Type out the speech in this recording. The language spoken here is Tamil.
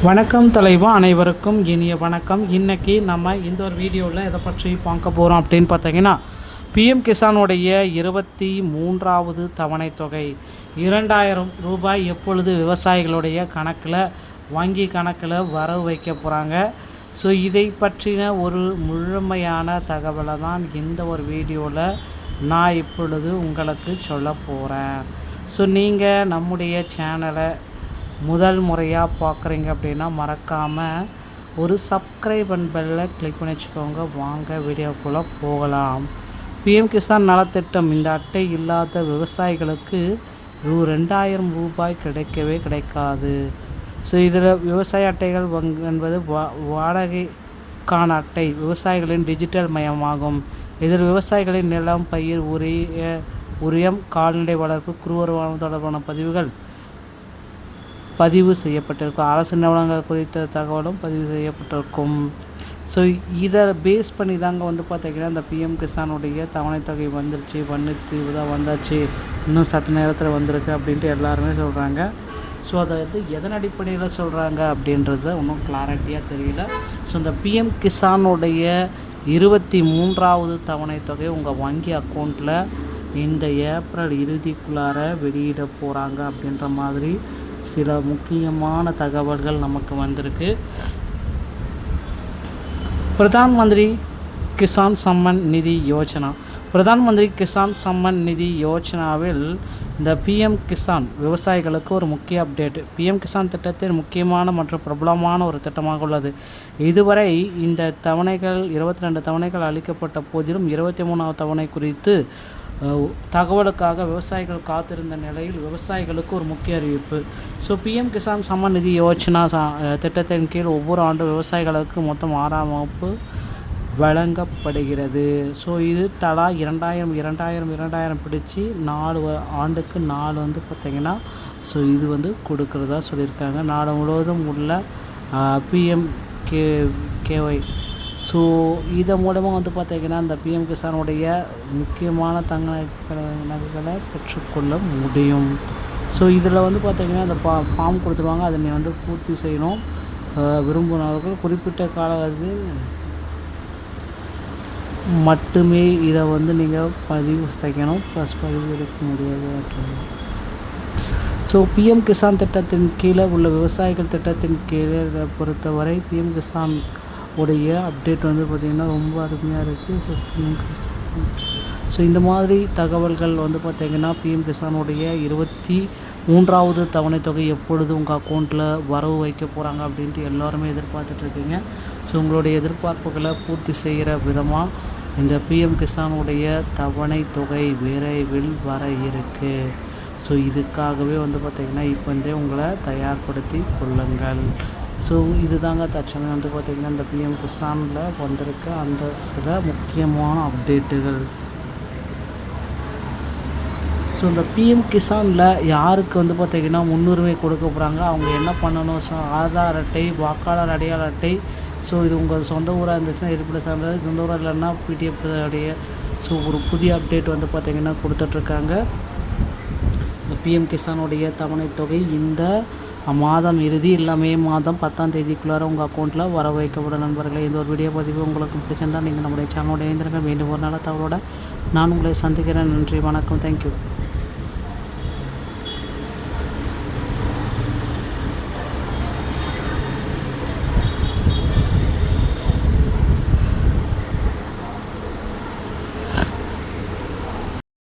வணக்கம் தலைவா, அனைவருக்கும் இனிய வணக்கம். இன்றைக்கி நம்ம இந்த ஒரு வீடியோவில் எதை பற்றி பார்க்க போகிறோம் அப்படின்னு பார்த்தீங்கன்னா, பிஎம் கிசானுடைய 23வது தவணை தொகை 2000 ரூபாய் எப்பொழுது விவசாயிகளுடைய கணக்கில், வங்கி கணக்கில் வரவு வைக்க போகிறாங்க. ஸோ இதை பற்றின ஒரு முழுமையான தகவலை தான் இந்த ஒரு வீடியோவில் நான் இப்பொழுது உங்களுக்கு சொல்ல போகிறேன். ஸோ நீங்கள் நம்முடைய சேனலை முதல் முறையாக பார்க்குறீங்க அப்படின்னா மறக்காமல் ஒரு சப்ஸ்கிரைப் அண்ட் பெல்லை கிளிக் பண்ணி வச்சுக்கோங்க. வாங்க வீடியோக்குள்ளே போகலாம். பிஎம் கிசான் நலத்திட்டம் இந்த அட்டை இல்லாத விவசாயிகளுக்கு 2000 ரூபாய் கிடைக்கவே கிடைக்காது. ஸோ இதில் விவசாய அட்டைகள் என்பது வாடகைக்கான அட்டை விவசாயிகளின் டிஜிட்டல் மயமாகும். இதில் விவசாயிகளின் நிலம், பயிர், உரியம், கால்நடை வளர்ப்பு, குறுவருவானம் தொடர்பான பதிவு செய்யப்பட்டிருக்கும். அரசு நிறுவனங்கள் குறித்த தகவலும் பதிவு செய்யப்பட்டிருக்கும். ஸோ இதை பேஸ் பண்ணி தாங்க பார்த்திங்கன்னா இந்த பிஎம் கிசானுடைய தவணை தொகை வந்துருச்சு, வந்தாச்சு, இன்னும் சட்ட நேரத்தில் வந்திருக்கு அப்படின்ட்டு எல்லாருமே சொல்கிறாங்க. ஸோ அதை எதன் அடிப்படையில் சொல்கிறாங்க அப்படின்றது இன்னும் கிளாரிட்டியாக தெரியல. ஸோ இந்த பிஎம் கிசானுடைய 23வது தவணை தொகை உங்கள் வங்கி அக்கௌண்ட்டில் இந்த ஏப்ரல் இறுதிக்குள்ளார வெளியிட போகிறாங்க அப்படின்ற மாதிரி சில முக்கியமான தகவல்கள் நமக்கு வந்திருக்கு. பிரதான் மந்திரி கிசான் சம்மன் நிதி யோஜனா. பிரதான் மந்திரி கிசான் சம்மன் நிதி யோஜனாவில் இந்த பிஎம் கிசான் விவசாயிகளுக்கு ஒரு முக்கிய அப்டேட். பிஎம் கிசான் திட்டத்தின் முக்கியமான மற்றும் பிரபலமான ஒரு திட்டமாக உள்ளது. இதுவரை இந்த தவணைகள் 22 தவணைகள் அளிக்கப்பட்ட போதிலும் 23வது தவணை குறித்து தகவலுக்காக விவசாயிகள் காத்திருந்த நிலையில் விவசாயிகளுக்கு ஒரு முக்கிய அறிவிப்பு. ஸோ பிஎம் கிசான் சம்மன் நிதி யோஜனா திட்டத்தின் கீழ் ஒவ்வொரு ஆண்டும் விவசாயிகளுக்கு மொத்தம் 6ஆம் வகுப்பு வழங்கப்படுகிறது. ஸோ இது தலா 2000 பிடிச்சி 4 ஆண்டுக்கு 4 பார்த்திங்கன்னா ஸோ இது கொடுக்குறதா சொல்லியிருக்காங்க. நாடு முழுவதும் உள்ள பிஎம்கேஒய். ஸோ இதன் மூலமாக பார்த்திங்கன்னா இந்த பிஎம் கிசானுடைய முக்கியமான நகைகளை பெற்றுக்கொள்ள முடியும். ஸோ இதில் பார்த்திங்கன்னா இந்த ஃபார்ம் கொடுத்துருவாங்க. அதை நீ பூர்த்தி செய்யணும். விரும்பினவர்கள் குறிப்பிட்ட காலத்தில் மட்டுமே இதை நீங்கள் பதிவு செய்யணும். ப்ளஸ் பதிவு எடுக்க முடியாது. ஸோ பிஎம் கிசான் திட்டத்தின் கீழே உள்ள விவசாயிகள் திட்டத்தின் கீழே பொறுத்தவரை பிஎம் கிசான் உடைய அப்டேட் பார்த்திங்கன்னா ரொம்ப அருமையாக இருக்குது. ஸோ இந்த மாதிரி தகவல்கள் பார்த்திங்கன்னா பிஎம் கிசானுடைய 23வது தவணை தொகை எப்பொழுது உங்கள் அக்கௌண்ட்டில் வரவு வைக்க போகிறாங்க அப்படின்ட்டு எல்லாருமே எதிர்பார்த்துட்ருக்கீங்க. ஸோ உங்களுடைய எதிர்பார்ப்புகளை பூர்த்தி செய்கிற விதமாக இந்த பிஎம் கிசானுடைய தவணை தொகை விரைவில் வர இருக்குது. ஸோ இதுக்காகவே பார்த்திங்கன்னா இப்போ உங்களை தயார்படுத்தி கொள்ளுங்கள். ஸோ இது தாங்க தற்சமயம் பார்த்திங்கன்னா இந்த பிஎம் கிசானில் வந்திருக்க அந்த சில முக்கியமான அப்டேட்டுகள். ஸோ இந்த பிஎம் கிசானில் யாருக்கு பார்த்திங்கன்னா முன்னுரிமை கொடுக்க போகிறாங்க, அவங்க என்ன பண்ணணும்? ஸோ ஆதார் அட்டை, வாக்காளர் அடையாள அட்டை. ஸோ இது உங்கள் சொந்த ஊராக இருந்துச்சுன்னா இருப்பிட சான்றிதழ், சொந்த ஊராக இல்லைன்னா பிடிஎஃப் அடைய. ஸோ ஒரு புதிய அப்டேட் பார்த்திங்கன்னா கொடுத்துட்ருக்காங்க. இந்த பிஎம் கிசானுடைய தவணை தொகை இந்த மாதம் இறுதி இல்லை மே மாதம் 10ஆம் தேதிக்குள்ளார உங்கள் அக்கௌண்ட்டில் வர வைக்கப்படும். நண்பர்களே, இந்த ஒரு வீடியோ பதிவு உங்களுக்கு பிடிச்சிருந்தால் நீங்கள் நம்முடைய சேனலோட இணைந்திருங்க. மீண்டும் ஒரு நல்ல தகவலோட நான் உங்களை சந்திக்கிறேன். நன்றி, வணக்கம், தேங்க்யூ.